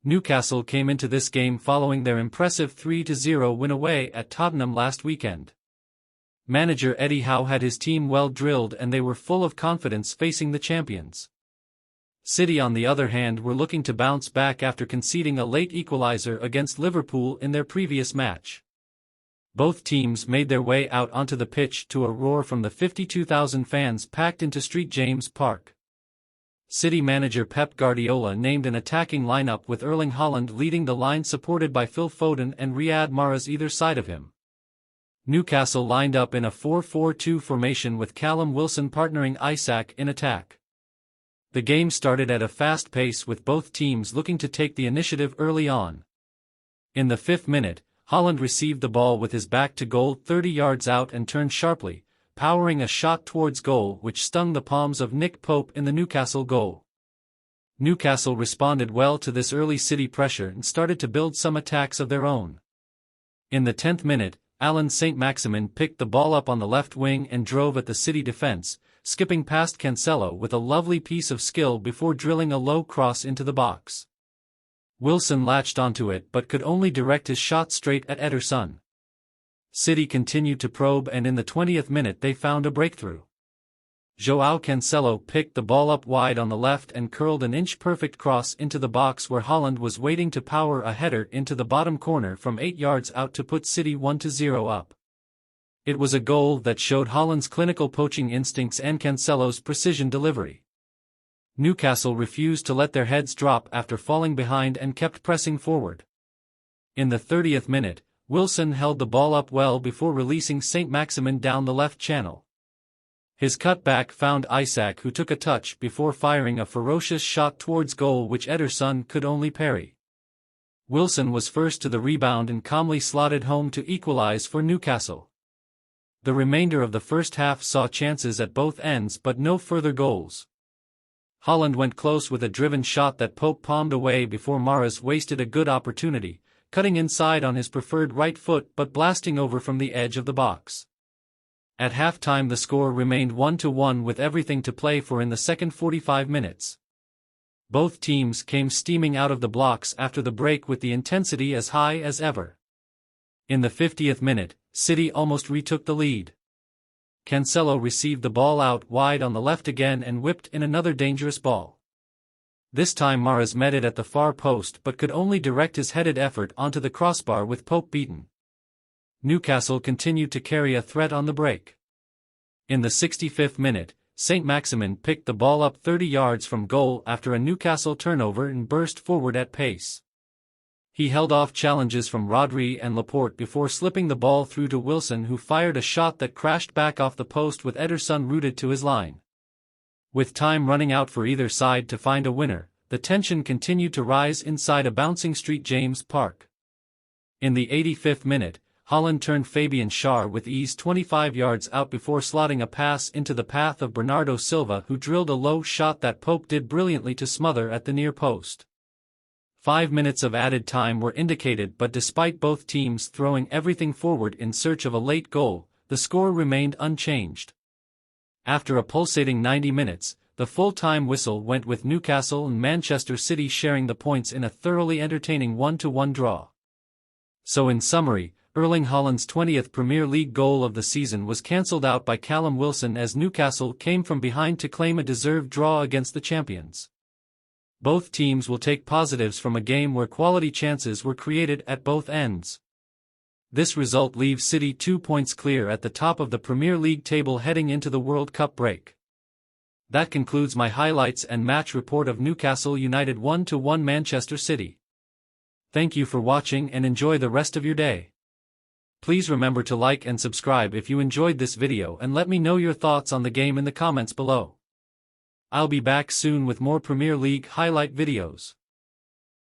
Newcastle came into this game following their impressive 3-0 win away at Tottenham last weekend. Manager Eddie Howe had his team well drilled and they were full of confidence facing the champions. City on the other hand were looking to bounce back after conceding a late equaliser against Liverpool in their previous match. Both teams made their way out onto the pitch to a roar from the 52,000 fans packed into St James Park. City manager Pep Guardiola named an attacking lineup with Erling Haaland leading the line supported by Phil Foden and Riyad Mahrez either side of him. Newcastle lined up in a 4-4-2 formation with Callum Wilson partnering Isak in attack. The game started at a fast pace with both teams looking to take the initiative early on. In the 5th minute, Haaland received the ball with his back to goal 30 yards out and turned sharply, powering a shot towards goal which stung the palms of Nick Pope in the Newcastle goal. Newcastle responded well to this early City pressure and started to build some attacks of their own. In the 10th minute, Allan Saint-Maximin picked the ball up on the left wing and drove at the City defence, skipping past Cancelo with a lovely piece of skill before drilling a low cross into the box. Wilson latched onto it but could only direct his shot straight at Ederson. City continued to probe and in the 20th minute they found a breakthrough. João Cancelo picked the ball up wide on the left and curled an inch-perfect cross into the box where Haaland was waiting to power a header into the bottom corner from 8 yards out to put City 1-0 up. It was a goal that showed Haaland's clinical poaching instincts and Cancelo's precision delivery. Newcastle refused to let their heads drop after falling behind and kept pressing forward. In the 30th minute, Wilson held the ball up well before releasing Saint-Maximin down the left channel. His cutback found Isak who took a touch before firing a ferocious shot towards goal which Ederson could only parry. Wilson was first to the rebound and calmly slotted home to equalise for Newcastle. The remainder of the first half saw chances at both ends but no further goals. Haaland went close with a driven shot that Pope palmed away before Mahrez wasted a good opportunity, cutting inside on his preferred right foot but blasting over from the edge of the box. At half-time the score remained 1-1 with everything to play for in the second 45 minutes. Both teams came steaming out of the blocks after the break with the intensity as high as ever. In the 50th minute, City almost retook the lead. Cancelo received the ball out wide on the left again and whipped in another dangerous ball. This time Mahrez met it at the far post but could only direct his headed effort onto the crossbar with Pope beaten. Newcastle continued to carry a threat on the break. In the 65th minute, Saint-Maximin picked the ball up 30 yards from goal after a Newcastle turnover and burst forward at pace. He held off challenges from Rodri and Laporte before slipping the ball through to Wilson who fired a shot that crashed back off the post with Ederson rooted to his line. With time running out for either side to find a winner, the tension continued to rise inside a bouncing St James Park. In the 85th minute, Haaland turned Fabian Schär with ease 25 yards out before slotting a pass into the path of Bernardo Silva who drilled a low shot that Pope did brilliantly to smother at the near post. 5 minutes of added time were indicated but despite both teams throwing everything forward in search of a late goal, the score remained unchanged. After a pulsating 90 minutes, the full-time whistle went with Newcastle and Manchester City sharing the points in a thoroughly entertaining 1-1 draw. So in summary, Erling Haaland's 20th Premier League goal of the season was cancelled out by Callum Wilson as Newcastle came from behind to claim a deserved draw against the champions. Both teams will take positives from a game where quality chances were created at both ends. This result leaves City 2 points clear at the top of the Premier League table heading into the World Cup break. That concludes my highlights and match report of Newcastle United 1-1 Manchester City. Thank you for watching and enjoy the rest of your day. Please remember to like and subscribe if you enjoyed this video and let me know your thoughts on the game in the comments below. I'll be back soon with more Premier League highlight videos.